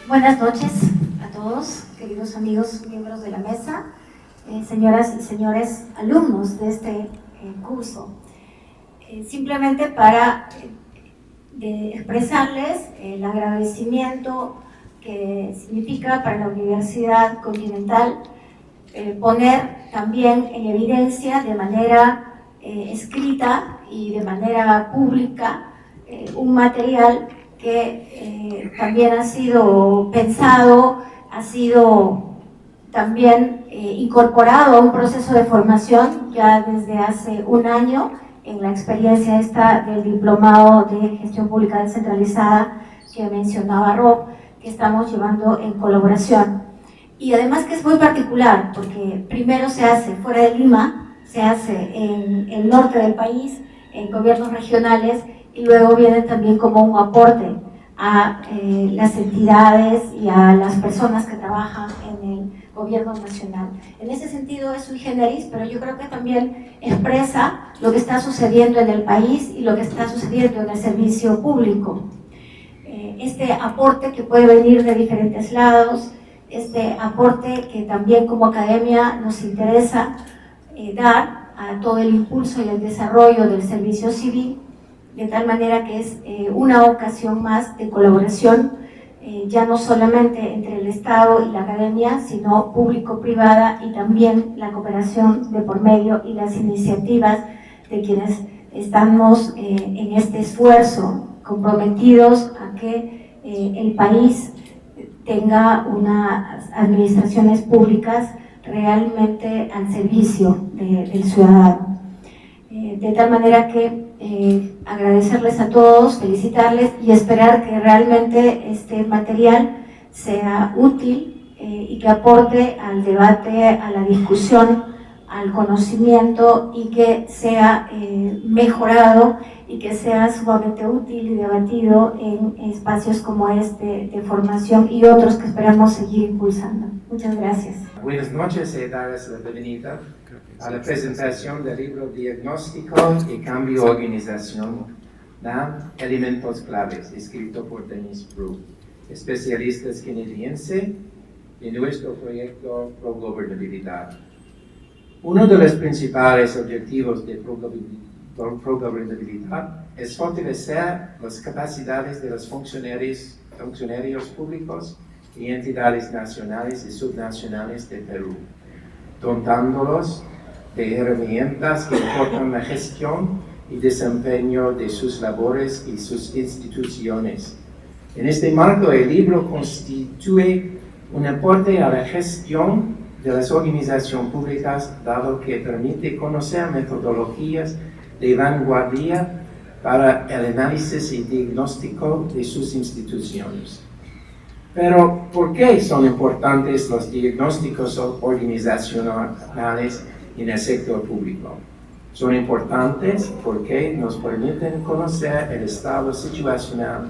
Buenas noches a todos, queridos amigos, miembros de la mesa, señoras y señores alumnos de este curso. Simplemente para expresarles el agradecimiento que significa para la Universidad Continental poner también en evidencia de manera escrita y de manera pública un material que también ha sido pensado, ha sido también incorporado a un proceso de formación ya desde hace un año en la experiencia esta del diplomado de gestión pública descentralizada que mencionaba Rob, que estamos llevando en colaboración. Y además que es muy particular, porque primero se hace fuera de Lima, se hace en el norte del país, en gobiernos regionales, y luego viene también como un aporte a las entidades y a las personas que trabajan en el gobierno nacional. En ese sentido es sui generis, pero yo creo que también expresa lo que está sucediendo en el país y lo que está sucediendo en el servicio público. Este aporte que puede venir de diferentes lados, este aporte que también como academia nos interesa dar a todo el impulso y el desarrollo del servicio civil, de tal manera que es una ocasión más de colaboración, ya no solamente entre el Estado y la academia, sino público-privada y también la cooperación de por medio y las iniciativas de quienes estamos en este esfuerzo, comprometidos a que el país tenga unas administraciones públicas realmente al servicio del ciudadano. De tal manera que agradecerles a todos, felicitarles y esperar que realmente este material sea útil y que aporte al debate, a la discusión, al conocimiento y que sea mejorado y que sea sumamente útil y debatido en espacios como este de formación y otros que esperamos seguir impulsando. Muchas gracias. Buenas noches y darles la bienvenida a la presentación del libro Diagnóstico y Cambio Organizacional, Elementos Claves, escrito por Dennis Bru, especialista canadiense en nuestro proyecto Pro-Gobernabilidad. Uno de los principales objetivos de Pro-Gobernabilidad es fortalecer las capacidades de los funcionarios públicos y entidades nacionales y subnacionales de Perú, dotándolos de herramientas que aportan la gestión y desempeño de sus labores y sus instituciones. En este marco, el libro constituye un aporte a la gestión de las organizaciones públicas, dado que permite conocer metodologías de vanguardia para el análisis y diagnóstico de sus instituciones. Pero, ¿por qué son importantes los diagnósticos organizacionales en el sector público? Son importantes porque nos permiten conocer el estado situacional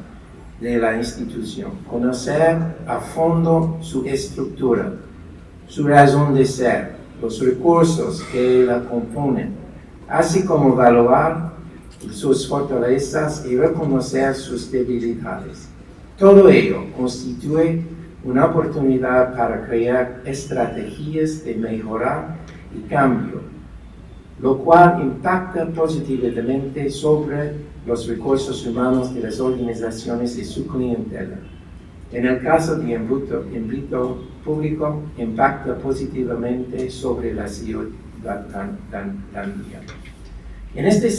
de la institución, conocer a fondo su estructura, su razón de ser, los recursos que la componen, así como evaluar sus fortalezas y reconocer sus debilidades. Todo ello constituye una oportunidad para crear estrategias de mejora y cambio, lo cual impacta positivamente sobre los recursos humanos de las organizaciones y su clientela. En el caso de ámbito público, impacta positivamente sobre la ciudadanía. En ese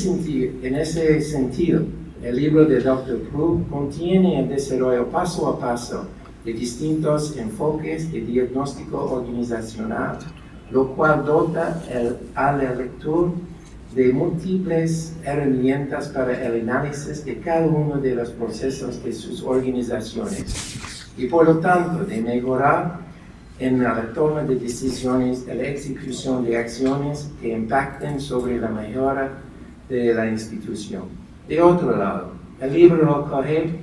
sentido, el libro de Dr. Bru contiene el desarrollo paso a paso de distintos enfoques de diagnóstico organizacional, lo cual dota al lector de múltiples herramientas para el análisis de cada uno de los procesos de sus organizaciones y por lo tanto de mejorar en la toma de decisiones, en la ejecución de acciones que impacten sobre la mejora de la institución. De otro lado, el libro recoge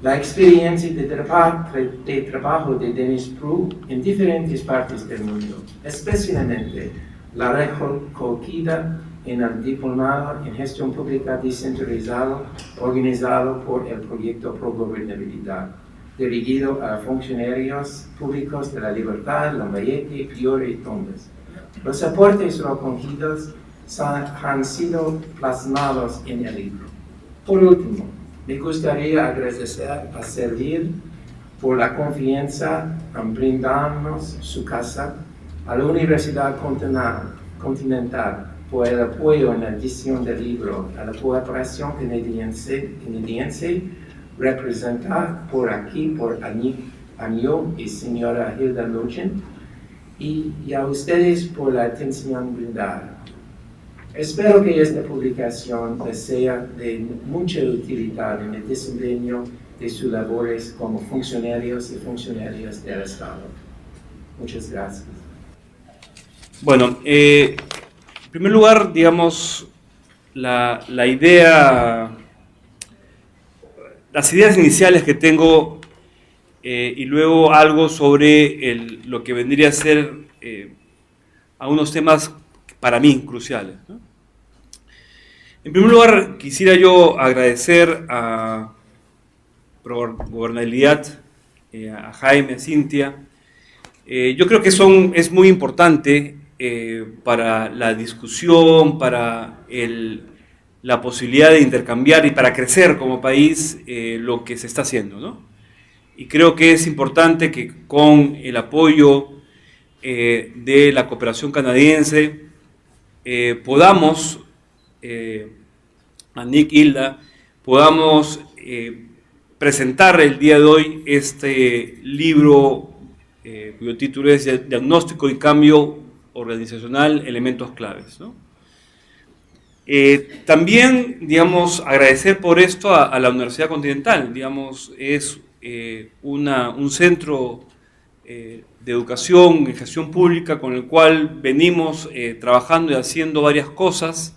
la experiencia de trabajo de Dennis Bru en diferentes partes del mundo, especialmente la recogida en el diplomado en gestión pública descentralizado organizado por el proyecto Pro-Gobernabilidad, dirigido a funcionarios públicos de La Libertad, Lambayeque, Piura y Tumbes. Los aportes recogidos han sido plasmados en el libro. Por último, me gustaría agradecer a Servir por la confianza en brindarnos su casa, a la Universidad Continental por el apoyo en la edición del libro, a la cooperación canadiense representada por aquí por Anio y señora Hilda Luchen, y a ustedes por la atención brindada. Espero que esta publicación les sea de mucha utilidad en el desempeño de sus labores como funcionarios y funcionarias del Estado. Muchas gracias. Bueno, en primer lugar, digamos, las ideas iniciales que tengo y luego algo sobre lo que vendría a ser algunos temas para mí cruciales, ¿no? En primer lugar, quisiera yo agradecer a Gobernabilidad, a Jaime, a Cintia. Yo creo que es muy importante para la discusión, para la posibilidad de intercambiar y para crecer como país lo que se está haciendo, ¿no? Y creo que es importante que con el apoyo de la cooperación canadiense podamos, a Nick, Hilda, podamos presentar el día de hoy este libro cuyo título es Diagnóstico y Cambio Organizacional, Elementos Claves, ¿no? También, digamos, agradecer por esto a la Universidad Continental, digamos, es un centro de educación y gestión pública con el cual venimos trabajando y haciendo varias cosas,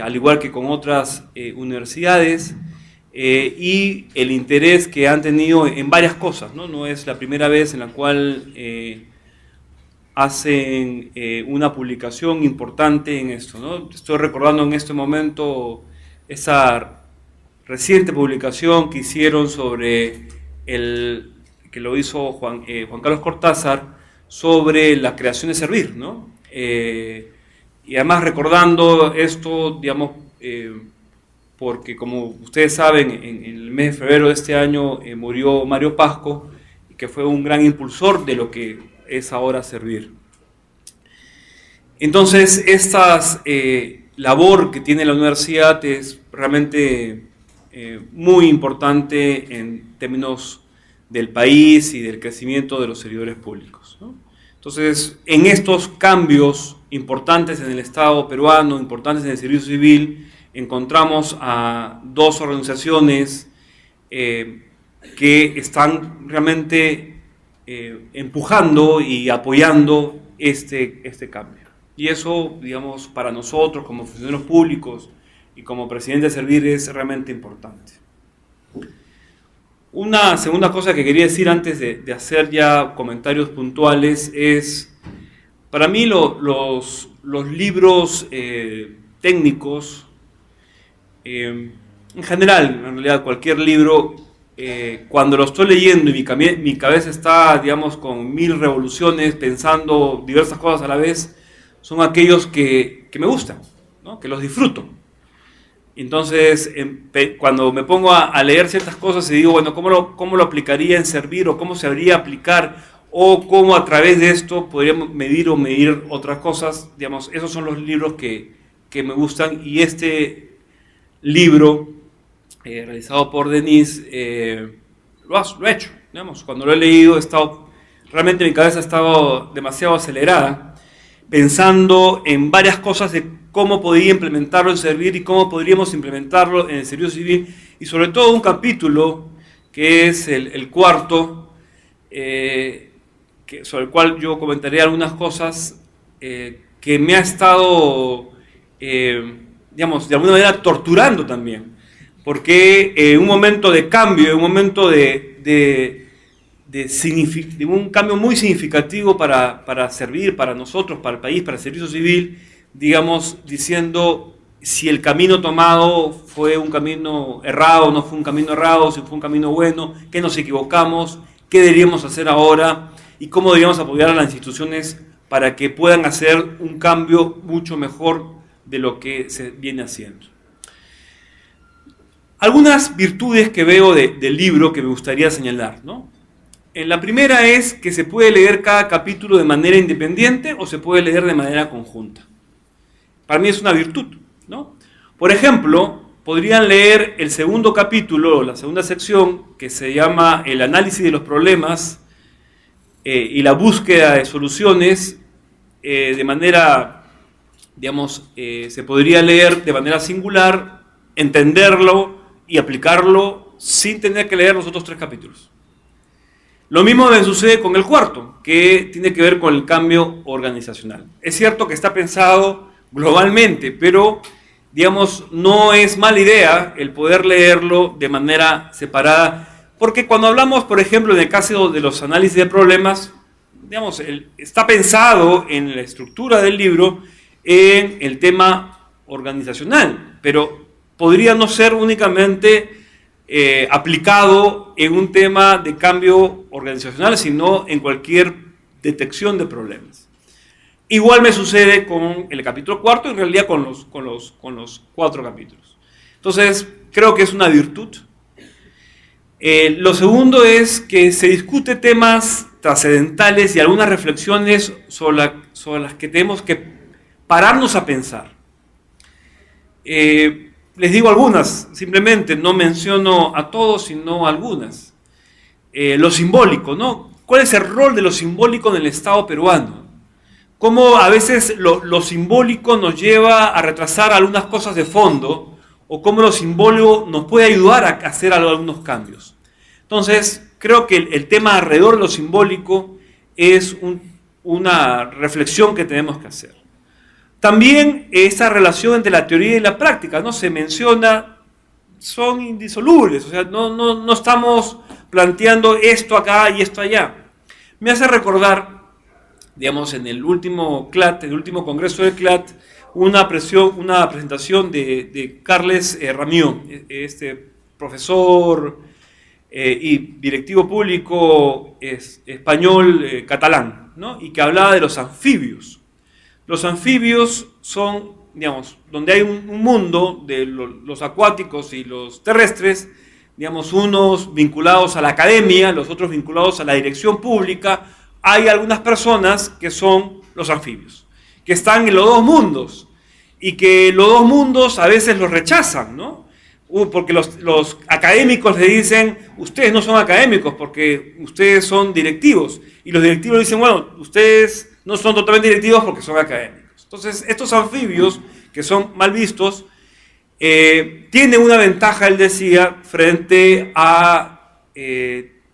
al igual que con otras universidades, y el interés que han tenido en varias cosas, ¿no? No es la primera vez en la cual hacen una publicación importante en esto, ¿no? Estoy recordando en este momento esa reciente publicación que hicieron sobre que lo hizo Juan Carlos Cortázar sobre la creación de Servir, ¿no? Y además recordando esto, digamos, porque como ustedes saben, en el mes de febrero de este año murió Mario Pasco, que fue un gran impulsor de lo que es ahora Servir. Entonces, esta labor que tiene la universidad es realmente muy importante en términos del país y del crecimiento de los servidores públicos, ¿no? Entonces, en estos cambios importantes en el Estado peruano, importantes en el servicio civil, encontramos a dos organizaciones que están realmente empujando y apoyando este cambio. Y eso, digamos, para nosotros como funcionarios públicos y como presidente de Servir es realmente importante. Una segunda cosa que quería decir antes de hacer ya comentarios puntuales es, para mí los libros técnicos, en general, en realidad cualquier libro, cuando lo estoy leyendo y mi cabeza está, digamos, con mil revoluciones, pensando diversas cosas a la vez, son aquellos que me gustan, ¿no? Que los disfruto. Entonces, cuando me pongo a leer ciertas cosas y digo, bueno, ¿cómo lo aplicaría en Servir? O cómo se habría aplicar, o cómo a través de esto podríamos medir otras cosas, digamos, esos son los libros que me gustan. Y este libro, realizado por Denise, lo ha hecho, digamos. Cuando lo he leído, realmente mi cabeza ha estado demasiado acelerada, pensando en varias cosas de cómo podría implementarlo en Servir y cómo podríamos implementarlo en el servicio civil, y sobre todo un capítulo que es el cuarto, sobre el cual yo comentaré algunas cosas que me ha estado, digamos, de alguna manera torturando también, porque en un momento de cambio, en un momento de un cambio muy significativo para Servir, para nosotros, para el país, para el servicio civil, digamos, diciendo si el camino tomado fue un camino errado, no fue un camino errado, si fue un camino bueno, qué nos equivocamos, qué deberíamos hacer ahora y cómo deberíamos apoyar a las instituciones para que puedan hacer un cambio mucho mejor de lo que se viene haciendo. Algunas virtudes que veo del libro que me gustaría señalar, ¿no? La primera es que se puede leer cada capítulo de manera independiente o se puede leer de manera conjunta. Para mí es una virtud, ¿no? Por ejemplo, podrían leer el segundo capítulo, la segunda sección, que se llama el análisis de los problemas y la búsqueda de soluciones de manera, digamos, se podría leer de manera singular, entenderlo y aplicarlo sin tener que leer los otros 3 capítulos. Lo mismo me sucede con el cuarto, que tiene que ver con el cambio organizacional. Es cierto que está pensado globalmente, pero digamos, no es mala idea el poder leerlo de manera separada, porque cuando hablamos, por ejemplo, en el caso de los análisis de problemas, digamos, está pensado en la estructura del libro en el tema organizacional, pero podría no ser únicamente aplicado en un tema de cambio organizacional, sino en cualquier detección de problemas. Igual me sucede con el capítulo 4, en realidad con los 4 capítulos. Entonces, creo que es una virtud. Lo segundo es que se discute temas trascendentales y algunas reflexiones sobre las que tenemos que pararnos a pensar. Les digo algunas, simplemente no menciono a todos, sino algunas. Lo simbólico, ¿no? ¿Cuál es el rol de lo simbólico en el Estado peruano? Cómo a veces lo simbólico nos lleva a retrasar algunas cosas de fondo, o cómo lo simbólico nos puede ayudar a hacer algunos cambios. Entonces, creo que el tema alrededor de lo simbólico es una reflexión que tenemos que hacer. También esa relación entre la teoría y la práctica, ¿no? Se menciona, son indisolubles, o sea, no estamos planteando esto acá y esto allá. Me hace recordar, digamos, en el último CLAT, el último congreso del CLAT, una presentación de Carles Ramió, este profesor y directivo público español catalán, ¿no? Y que hablaba de los anfibios. Los anfibios son, digamos, donde hay un mundo de los acuáticos y los terrestres, digamos, unos vinculados a la academia, los otros vinculados a la dirección pública. Hay algunas personas que son los anfibios, que están en los dos mundos y que los dos mundos a veces los rechazan, ¿no? Porque los académicos le dicen, ustedes no son académicos porque ustedes son directivos. Y los directivos dicen, bueno, ustedes no son totalmente directivos porque son académicos. Entonces, estos anfibios, que son mal vistos, tienen una ventaja, él decía, frente a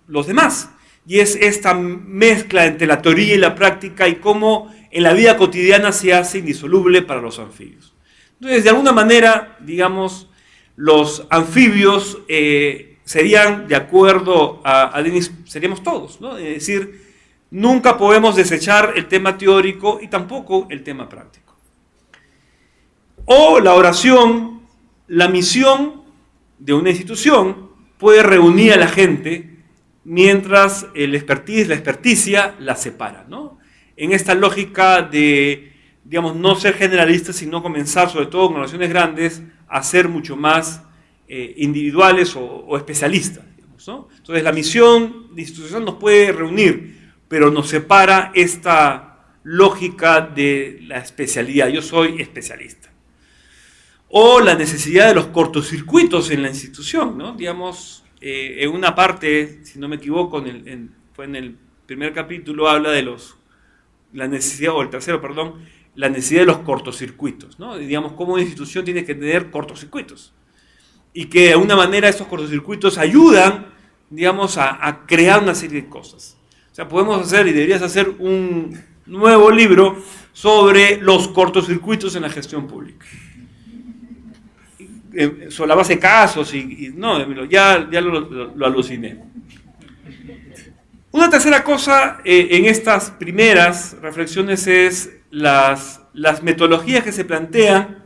los demás. Y es esta mezcla entre la teoría y la práctica y cómo en la vida cotidiana se hace indisoluble para los anfibios. Entonces, de alguna manera, digamos, los anfibios serían, de acuerdo a Denis, seríamos todos, ¿no? Es decir, nunca podemos desechar el tema teórico y tampoco el tema práctico. O la oración, la misión de una institución puede reunir a la gente mientras la experticia la separa, ¿no? En esta lógica de, digamos, no ser generalistas, sino comenzar, sobre todo con oraciones grandes, a ser mucho más individuales o especialistas, digamos, ¿no? Entonces la misión de institución nos puede reunir, pero nos separa esta lógica de la especialidad. Yo soy especialista. O la necesidad de los cortocircuitos en la institución, ¿no? Digamos, en una parte, si no me equivoco, fue en el primer capítulo, habla de la necesidad, o el tercero, perdón, la necesidad de los cortocircuitos, ¿no? Digamos, cómo una institución tiene que tener cortocircuitos. Y que de alguna manera estos cortocircuitos ayudan, digamos, a crear una serie de cosas. O sea, podemos hacer, y deberías hacer, un nuevo libro sobre los cortocircuitos en la gestión pública. Sobre la base de casos, no, ya lo aluciné. Una tercera cosa en estas primeras reflexiones es las metodologías que se plantean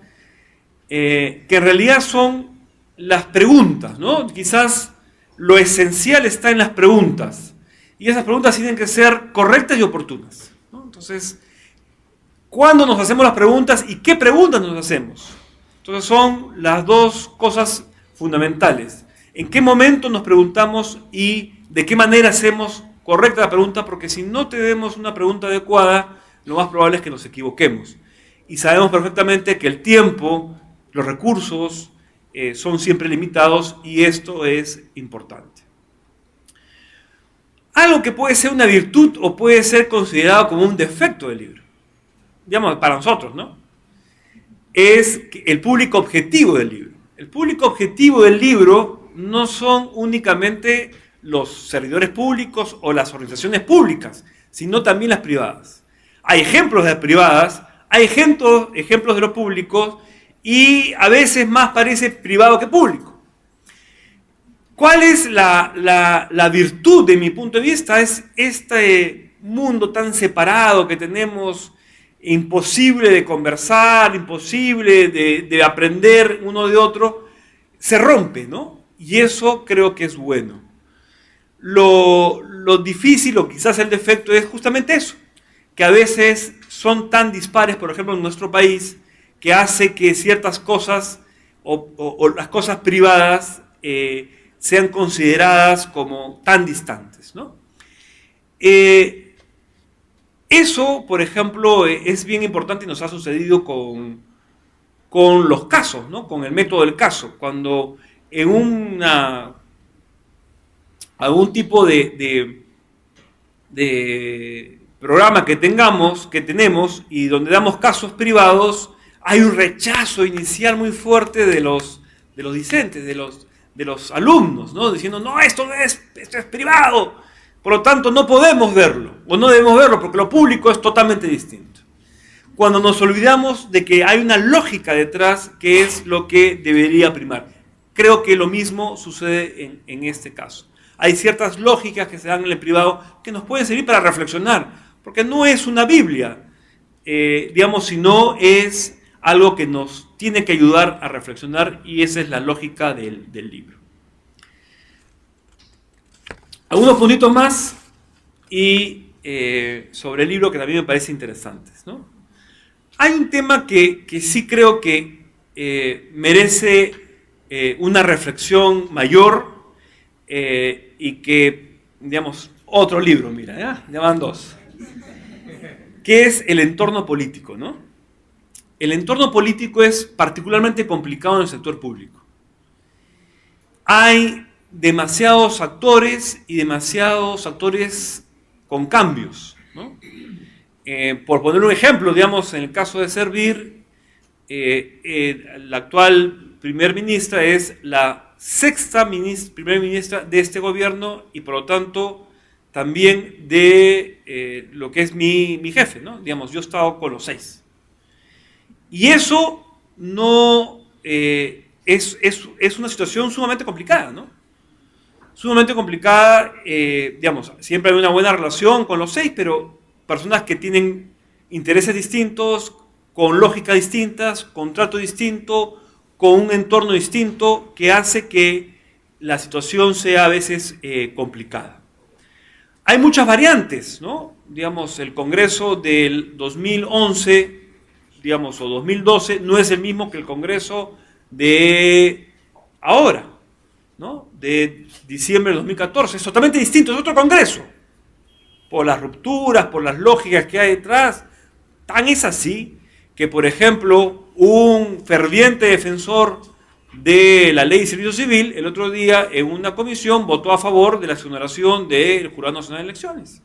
que en realidad son las preguntas, ¿no? Quizás lo esencial está en las preguntas, y esas preguntas tienen que ser correctas y oportunas, ¿no? Entonces, ¿cuándo nos hacemos las preguntas y qué preguntas nos hacemos? Entonces son las dos cosas fundamentales. ¿En qué momento nos preguntamos y de qué manera hacemos correcta la pregunta? Porque si no tenemos una pregunta adecuada, lo más probable es que nos equivoquemos. Y sabemos perfectamente que el tiempo, los recursos son siempre limitados, y esto es importante. Algo que puede ser una virtud o puede ser considerado como un defecto del libro, digamos, para nosotros, ¿no? Es el público objetivo del libro. El público objetivo del libro no son únicamente los servidores públicos o las organizaciones públicas, sino también las privadas. Hay ejemplos de las privadas, hay ejemplos de los públicos, y a veces más parece privado que público. ¿Cuál es la virtud de mi punto de vista? Es este mundo tan separado que tenemos, imposible de conversar, imposible de aprender uno de otro, se rompe, ¿no? Y eso creo que es bueno. Lo difícil, o quizás el defecto, es justamente eso, que a veces son tan dispares, por ejemplo, en nuestro país, que hace que ciertas cosas o las cosas privadas sean consideradas como tan distantes, ¿no? Eso, por ejemplo, es bien importante y nos ha sucedido con los casos, ¿no? Con el método del caso. Cuando en algún tipo de programa que tenemos y donde damos casos privados, hay un rechazo inicial muy fuerte de los discentes, de los alumnos, ¿no? Diciendo, no, esto es privado, por lo tanto no podemos verlo, o no debemos verlo, porque lo público es totalmente distinto. Cuando nos olvidamos de que hay una lógica detrás, que es lo que debería primar. Creo que lo mismo sucede en este caso. Hay ciertas lógicas que se dan en el privado que nos pueden servir para reflexionar, porque no es una Biblia, digamos, sino es algo que nos tiene que ayudar a reflexionar, y esa es la lógica del libro. Algunos puntitos más y sobre el libro que también me parecen interesantes, ¿no? Hay un tema que sí creo que merece una reflexión mayor, y que, digamos, otro libro, mira, ya van dos, que es el entorno político, ¿no? El entorno político es particularmente complicado en el sector público. Hay demasiados actores y demasiados actores con cambios, ¿no? Por poner un ejemplo, digamos, en el caso de Servir, la actual primer ministra es la sexta primer ministra de este gobierno, y por lo tanto también de lo que es mi jefe, ¿no? Digamos, yo he estado con los 6. Y eso no es una situación sumamente complicada, ¿no? Sumamente complicada, digamos, siempre hay una buena relación con los 6, pero personas que tienen intereses distintos, con lógicas distintas, con trato distinto, con un entorno distinto, que hace que la situación sea a veces complicada. Hay muchas variantes, ¿no? Digamos, el Congreso del 2011, digamos, o 2012, no es el mismo que el Congreso de ahora, ¿no? De diciembre de 2014, es totalmente distinto, es otro Congreso, por las rupturas, por las lógicas que hay detrás. Tan es así que, por ejemplo, un ferviente defensor de la ley de servicio civil, el otro día en una comisión votó a favor de la exoneración del Jurado Nacional de Elecciones.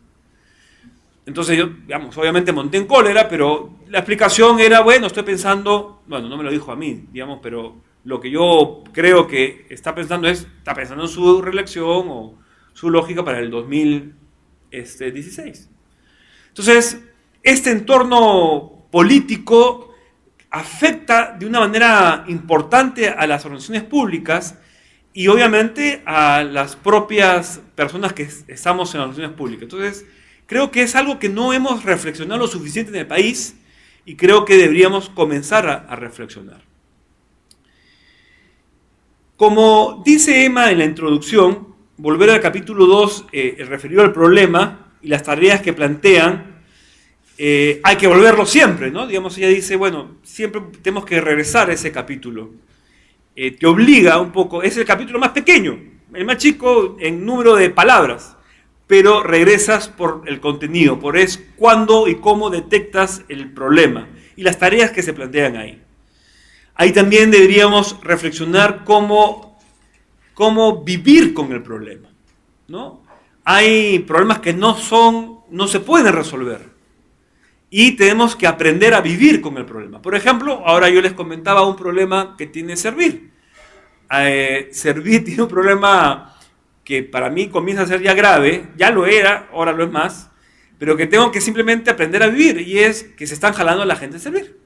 Entonces yo, digamos, obviamente monté en cólera, pero la explicación era, bueno, estoy pensando, bueno, no me lo dijo a mí, digamos, pero lo que yo creo que está pensando en su reelección o su lógica para el 2016. Entonces, este entorno político afecta de una manera importante a las organizaciones públicas y obviamente a las propias personas que estamos en las organizaciones públicas. Entonces, creo que es algo que no hemos reflexionado lo suficiente en el país y creo que deberíamos comenzar a reflexionar. Como dice Emma en la introducción, volver al capítulo 2, referido al problema y las tareas que plantean, hay que volverlo siempre, ¿no? Digamos, ella dice, bueno, siempre tenemos que regresar a ese capítulo. Te obliga un poco, es el capítulo más pequeño, el más chico en número de palabras, pero regresas por el contenido, por es cuándo y cómo detectas el problema y las tareas que se plantean ahí. Ahí también deberíamos reflexionar cómo vivir con el problema, ¿no? Hay problemas que no se pueden resolver y tenemos que aprender a vivir con el problema. Por ejemplo, ahora yo les comentaba un problema que tiene Servir. Servir tiene un problema que para mí comienza a ser ya grave, ya lo era, ahora lo es más, pero que tengo que simplemente aprender a vivir, y es que se están jalando a la gente a Servir.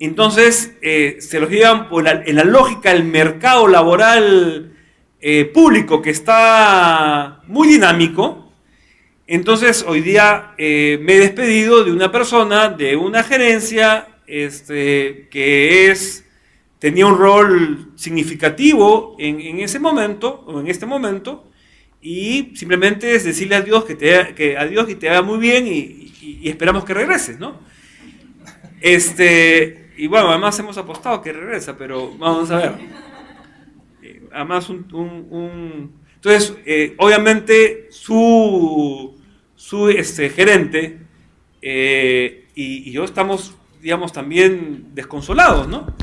Entonces, se los llevan en la lógica del mercado laboral público, que está muy dinámico. Entonces, hoy día me he despedido de una persona, de una gerencia, que tenía un rol significativo en ese momento, o en este momento, y simplemente es decirle a Dios que adiós y te haga muy bien, y esperamos que regreses, ¿no? Y bueno, además hemos apostado que regresa, pero vamos a ver. Además, entonces, obviamente, su gerente y yo estamos, digamos, también desconsolados, ¿no?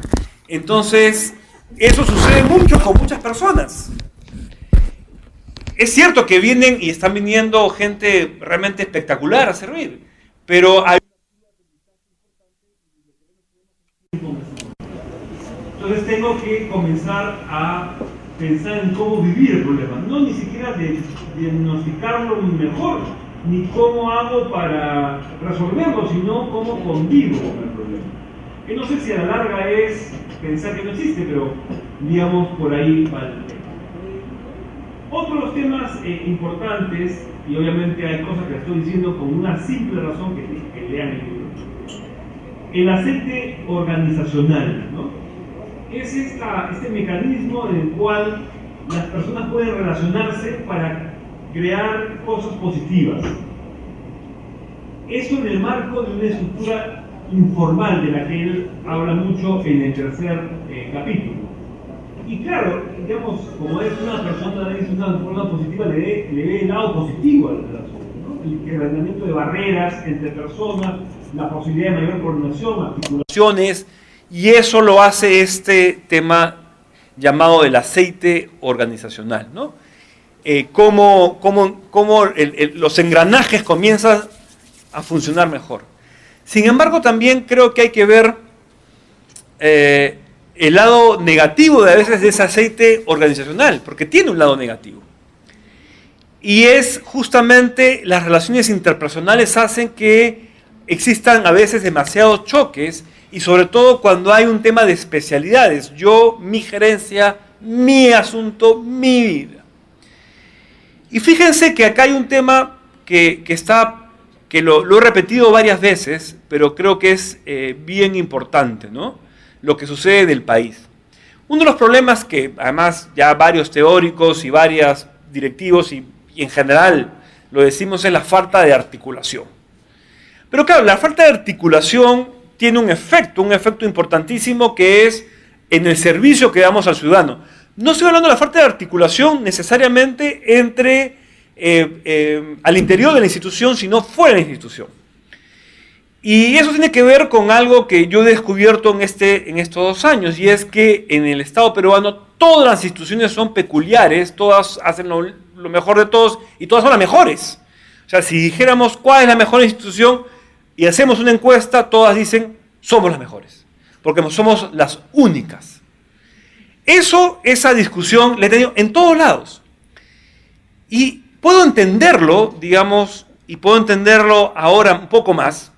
Entonces, eso sucede mucho con muchas personas. Es cierto que vienen y están viniendo gente realmente espectacular a servir, pero hay... Entonces tengo que comenzar a pensar en cómo vivir el problema, no ni siquiera de diagnosticarlo mejor, ni cómo hago para resolverlo, sino cómo convivo con el problema. Que no sé si a la larga es pensar que no existe, pero digamos por ahí va el tema. Otros temas importantes, y obviamente hay cosas que estoy diciendo con una simple razón que lean el libro. El aceite organizacional, ¿no? Es este mecanismo en el cual las personas pueden relacionarse para crear cosas positivas. Eso en el marco de una estructura informal de la que él habla mucho en el tercer capítulo. Y claro, digamos, como es una persona de una forma positiva, le ve el lado positivo al asunto, ¿no? El quebrantamiento de barreras entre personas, la posibilidad de mayor coordinación, articulaciones, y eso lo hace este tema llamado el aceite organizacional, ¿no? Cómo los engranajes comienzan a funcionar mejor. Sin embargo, también creo que hay que ver el lado negativo de a veces de ese aceite organizacional, porque tiene un lado negativo. Y es justamente las relaciones interpersonales hacen que existan a veces demasiados choques, y sobre todo cuando hay un tema de especialidades. Yo, mi gerencia, mi asunto, mi vida. Y fíjense que acá hay un tema que lo he repetido varias veces, pero creo que es bien importante, ¿no? Lo que sucede en el país. Uno de los problemas que además ya varios teóricos y varios directivos y en general lo decimos es la falta de articulación. Pero claro, la falta de articulación tiene un efecto importantísimo, que es en el servicio que damos al ciudadano. No estoy hablando de la falta de articulación necesariamente entre al interior de la institución, sino fuera de la institución. Y eso tiene que ver con algo que yo he descubierto en estos 2 años, y es que en el Estado peruano todas las instituciones son peculiares, todas hacen lo mejor de todos y todas son las mejores. O sea, si dijéramos cuál es la mejor institución y hacemos una encuesta, todas dicen somos las mejores, porque somos las únicas. Esa discusión la he tenido en todos lados. Y puedo entenderlo, digamos, y puedo entenderlo ahora un poco más,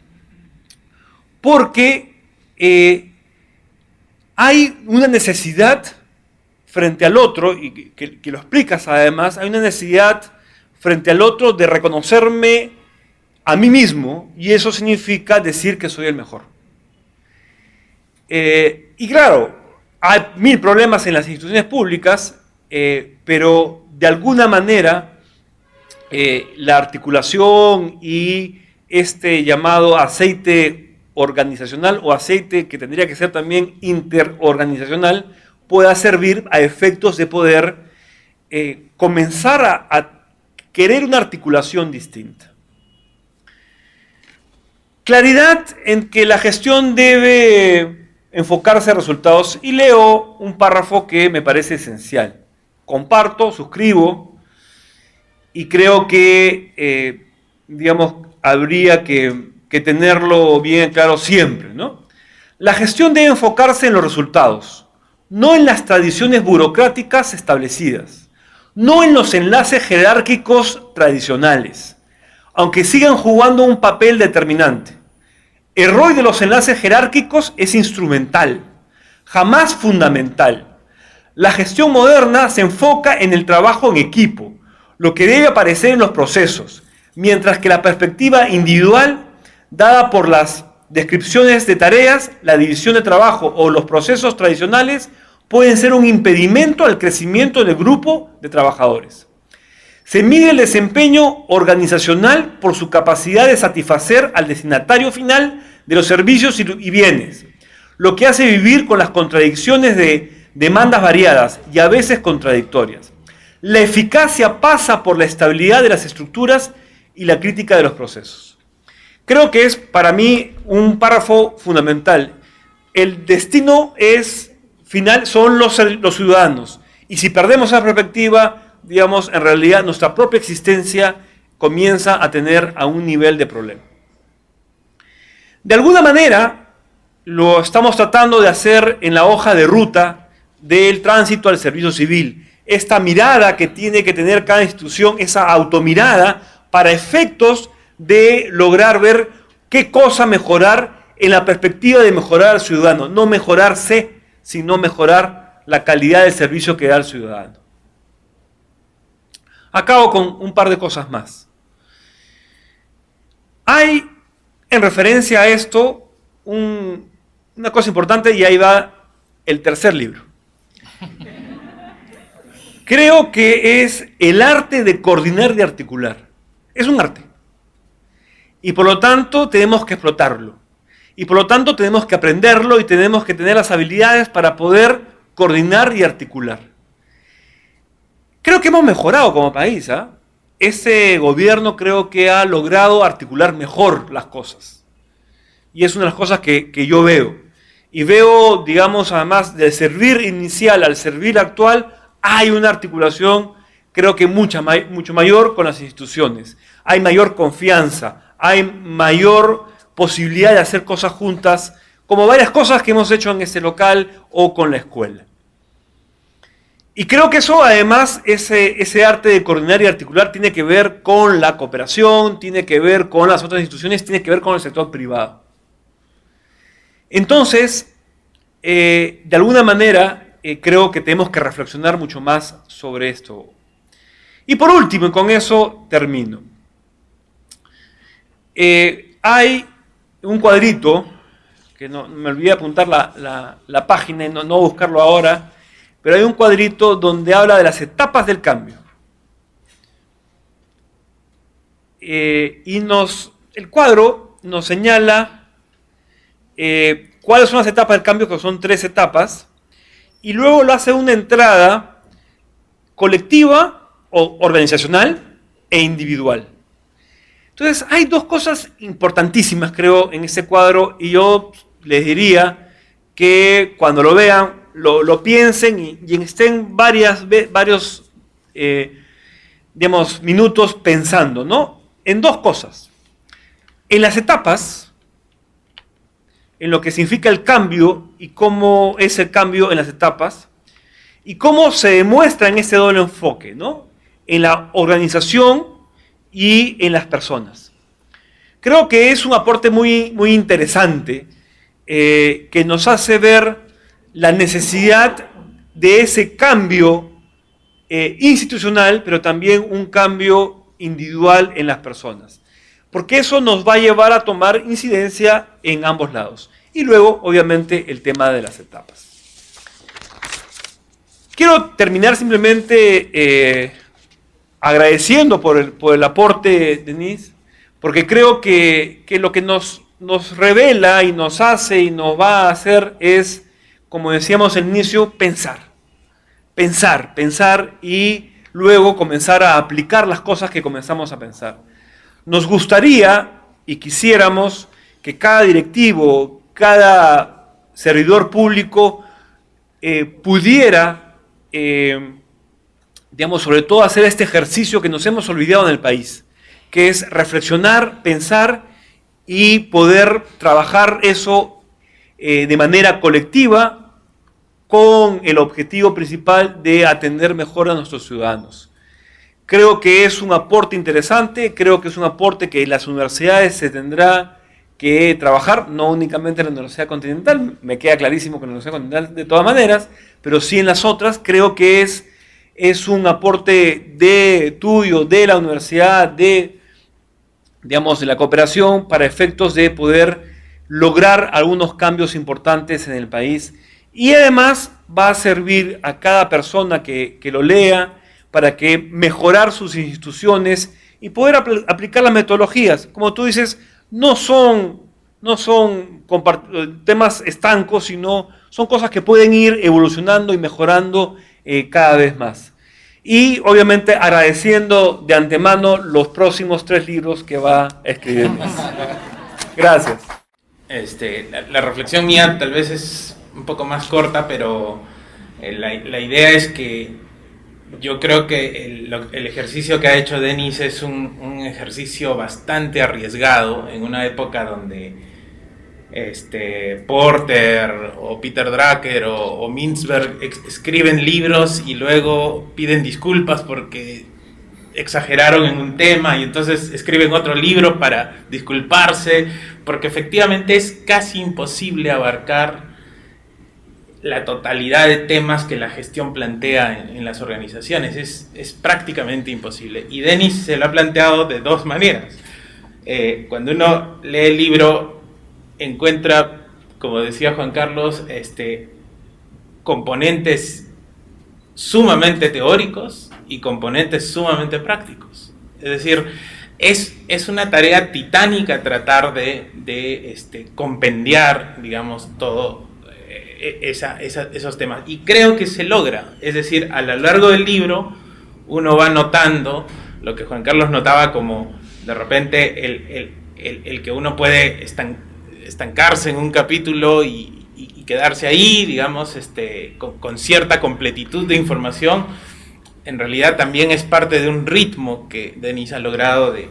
porque hay una necesidad frente al otro, y que lo explicas además, hay una necesidad frente al otro de reconocerme a mí mismo, y eso significa decir que soy el mejor. Y claro, hay mil problemas en las instituciones públicas, pero de alguna manera la articulación y este llamado aceite organizacional o aceite que tendría que ser también interorganizacional pueda servir a efectos de poder comenzar a querer una articulación distinta. Claridad en que la gestión debe enfocarse a resultados, y leo un párrafo que me parece esencial. Comparto, suscribo, y creo que, habría que tenerlo bien claro siempre, ¿no? La gestión debe enfocarse en los resultados, no en las tradiciones burocráticas establecidas, no en los enlaces jerárquicos tradicionales, aunque sigan jugando un papel determinante. El rol de los enlaces jerárquicos es instrumental, jamás fundamental. La gestión moderna se enfoca en el trabajo en equipo, lo que debe aparecer en los procesos, mientras que la perspectiva individual, dada por las descripciones de tareas, la división de trabajo o los procesos tradicionales, pueden ser un impedimento al crecimiento del grupo de trabajadores. Se mide el desempeño organizacional por su capacidad de satisfacer al destinatario final de los servicios y bienes, lo que hace vivir con las contradicciones de demandas variadas y a veces contradictorias. La eficacia pasa por la estabilidad de las estructuras y la crítica de los procesos. Creo que es para mí un párrafo fundamental. El destino final son los ciudadanos, y si perdemos esa perspectiva, en realidad nuestra propia existencia comienza a tener a un nivel de problema. De alguna manera, lo estamos tratando de hacer en la hoja de ruta del tránsito al servicio civil. Esta mirada que tiene que tener cada institución, esa automirada, para efectos de lograr ver qué cosa mejorar en la perspectiva de mejorar al ciudadano. No mejorarse, sino mejorar la calidad del servicio que da al ciudadano. Acabo con un par de cosas más. Hay, en referencia a esto, una cosa importante, y ahí va el tercer libro. Creo que es el arte de coordinar y articular. Es un arte. Y por lo tanto tenemos que explotarlo. Y por lo tanto tenemos que aprenderlo y tenemos que tener las habilidades para poder coordinar y articular. Creo que hemos mejorado como país, ¿eh? Ese gobierno creo que ha logrado articular mejor las cosas. Y es una de las cosas que yo veo. Y veo, además del servir inicial al servir actual, hay una articulación, creo que mucho mayor con las instituciones. Hay mayor confianza, hay mayor posibilidad de hacer cosas juntas, como varias cosas que hemos hecho en este local o con la escuela. Y creo que eso, además, ese arte de coordinar y articular tiene que ver con la cooperación, tiene que ver con las otras instituciones, tiene que ver con el sector privado. Entonces, de alguna manera, creo que tenemos que reflexionar mucho más sobre esto. Y por último, y con eso termino. Hay un cuadrito, que no me olvidé apuntar la página y no buscarlo ahora, pero hay un cuadrito donde habla de las etapas del cambio. El cuadro nos señala cuáles son las etapas del cambio, que son 3 etapas, y luego lo hace una entrada colectiva o organizacional e individual. Entonces hay 2 cosas importantísimas, creo, en ese cuadro, y yo les diría que cuando lo vean, lo piensen y estén varios minutos pensando, ¿no? En 2 cosas. En las etapas, en lo que significa el cambio y cómo es el cambio en las etapas, y cómo se demuestra en ese doble enfoque, ¿no? En la organización y en las personas. Creo que es un aporte muy, muy interesante que nos hace ver la necesidad de ese cambio institucional, pero también un cambio individual en las personas. Porque eso nos va a llevar a tomar incidencia en ambos lados. Y luego, obviamente, el tema de las etapas. Quiero terminar simplemente agradeciendo por el aporte, Denise, porque creo que lo que nos revela y nos hace y nos va a hacer es, como decíamos al inicio, pensar y luego comenzar a aplicar las cosas que comenzamos a pensar. Nos gustaría y quisiéramos que cada directivo, cada servidor público pudiera, digamos, sobre todo hacer este ejercicio que nos hemos olvidado en el país, que es reflexionar, pensar y poder trabajar eso de manera colectiva con el objetivo principal de atender mejor a nuestros ciudadanos. Creo que es un aporte interesante, creo que es un aporte que las universidades se tendrá que trabajar, no únicamente en la Universidad Continental, me queda clarísimo que en la Universidad Continental de todas maneras, pero sí en las otras. Creo que es un aporte tuyo, de la universidad, digamos, de la cooperación, para efectos de poder lograr algunos cambios importantes en el país. Y además va a servir a cada persona que lo lea para que mejorar sus instituciones y poder aplicar las metodologías. Como tú dices, no son temas estancos, sino son cosas que pueden ir evolucionando y mejorando cada vez más. Y obviamente agradeciendo de antemano los próximos 3 libros que va a escribir. Gracias. La reflexión mía tal vez es un poco más corta, pero la idea es que yo creo que el ejercicio que ha hecho Denis es un ejercicio bastante arriesgado en una época donde Porter o Peter Drucker o Mintzberg escriben libros y luego piden disculpas porque exageraron en un tema y entonces escriben otro libro para disculparse, porque efectivamente es casi imposible abarcar la totalidad de temas que la gestión plantea en las organizaciones. Es prácticamente imposible. Y Denis se lo ha planteado de 2 maneras. Cuando uno lee el libro, encuentra, como decía Juan Carlos, componentes sumamente teóricos y componentes sumamente prácticos. Es decir, es una tarea titánica tratar de compendiar, digamos, todo esos temas, y creo que se logra. Es decir, a lo largo del libro uno va notando lo que Juan Carlos notaba, como de repente el que uno puede estancarse en un capítulo y quedarse ahí, digamos, con cierta completitud de información. En realidad también es parte de un ritmo que Denis ha logrado, de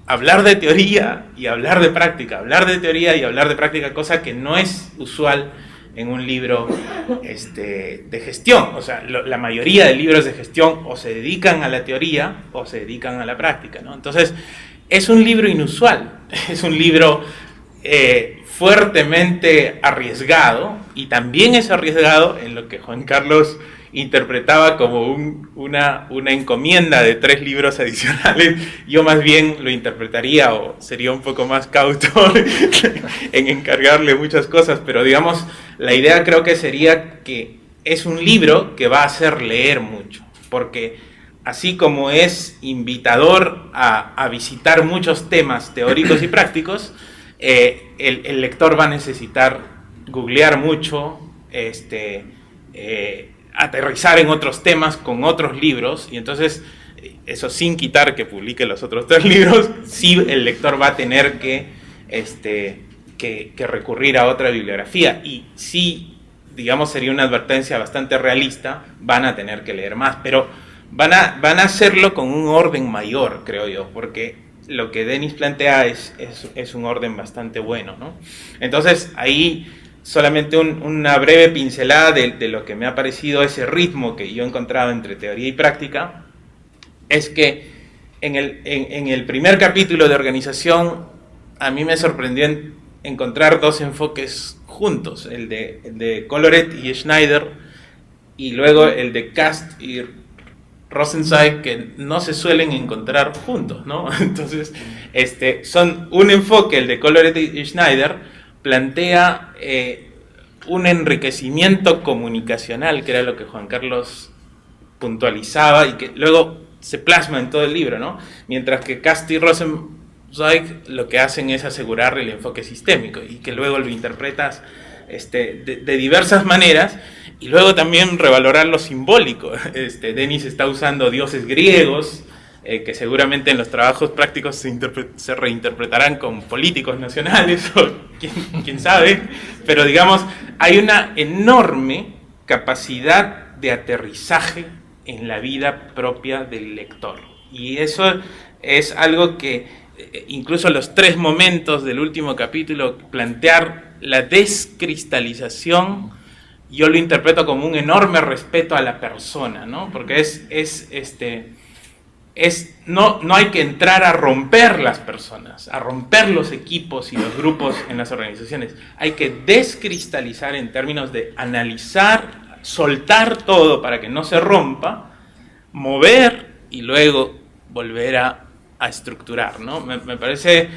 hablar de teoría y hablar de práctica, hablar de teoría y hablar de práctica, cosa que no es usual en un libro de gestión. O sea, la mayoría de libros de gestión o se dedican a la teoría o se dedican a la práctica, ¿no? Entonces, es un libro inusual, es un libro fuertemente arriesgado, y también es arriesgado en lo que Juan Carlos interpretaba como una encomienda de 3 libros adicionales. Yo más bien lo interpretaría, o sería un poco más cauto en encargarle muchas cosas, pero digamos, la idea creo que sería que es un libro que va a hacer leer mucho, porque así como es invitador a visitar muchos temas teóricos y prácticos, el lector va a necesitar googlear mucho, aterrizar en otros temas con otros libros, y entonces, eso sin quitar que publique los otros 3 libros, sí el lector va a tener que recurrir a otra bibliografía, y sí, digamos, sería una advertencia bastante realista, van a tener que leer más, pero van a hacerlo con un orden mayor, creo yo, porque lo que Denis plantea es un orden bastante bueno, ¿no? Entonces, ahí solamente una breve pincelada de lo que me ha parecido ese ritmo que yo he encontrado entre teoría y práctica, es que en el primer capítulo de organización a mí me sorprendió encontrar 2 enfoques juntos, el de Colloret y Schneider, y luego el de Cast y Rosenzweig, que no se suelen encontrar juntos, ¿no? Entonces, son un enfoque, el de Colloret y Schneider, plantea un enriquecimiento comunicacional, que era lo que Juan Carlos puntualizaba y que luego se plasma en todo el libro, ¿no? Mientras que Cast y Rosenzweig lo que hacen es asegurar el enfoque sistémico y que luego lo interpretas de diversas maneras, y luego también revalorar lo simbólico. Denis está usando dioses griegos, que seguramente en los trabajos prácticos se reinterpretarán con políticos nacionales, o quién sabe, pero digamos, hay una enorme capacidad de aterrizaje en la vida propia del lector, y eso es algo que incluso los 3 momentos del último capítulo, plantear la descristalización, yo lo interpreto como un enorme respeto a la persona, ¿no? Porque no hay que entrar a romper las personas, a romper los equipos y los grupos en las organizaciones. Hay que descristalizar en términos de analizar, soltar todo para que no se rompa, mover y luego volver a estructurar, ¿no? Me parece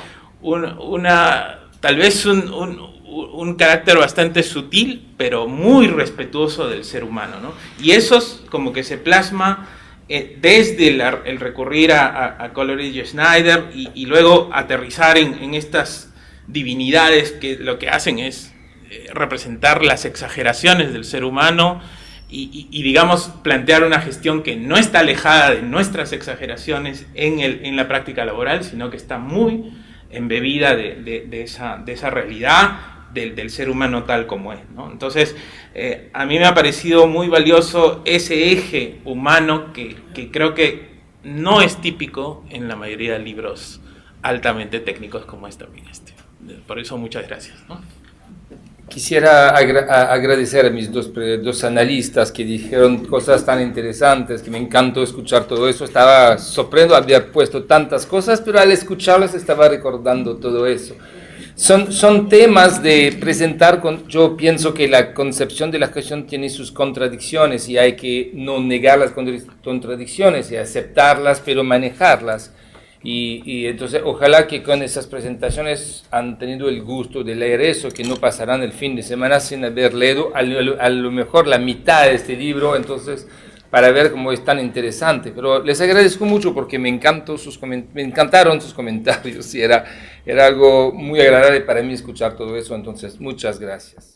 tal vez un carácter bastante sutil, pero muy respetuoso del ser humano, ¿no? Y eso es como que se plasma desde el recurrir a Coleridge y Schneider y luego aterrizar en estas divinidades que lo que hacen es representar las exageraciones del ser humano y digamos plantear una gestión que no está alejada de nuestras exageraciones en la práctica laboral, sino que está muy embebida de esa realidad del ser humano tal como es, ¿no? Entonces, a mí me ha parecido muy valioso ese eje humano que creo que no es típico en la mayoría de libros altamente técnicos como es también este. Por eso, muchas gracias, ¿no? Quisiera agradecer a mis dos analistas que dijeron cosas tan interesantes, que me encantó escuchar todo eso. Estaba sorprendido, había puesto tantas cosas, pero al escucharlas estaba recordando todo eso. Son temas de presentar, yo pienso que la concepción de la gestión tiene sus contradicciones y hay que no negar las contradicciones y aceptarlas, pero manejarlas. Y entonces ojalá que con esas presentaciones han tenido el gusto de leer eso, que no pasarán el fin de semana sin haber leído a lo mejor la mitad de este libro, entonces para ver cómo es tan interesante. Pero les agradezco mucho porque me encantaron sus comentarios y era algo muy agradable para mí escuchar todo eso, entonces muchas gracias.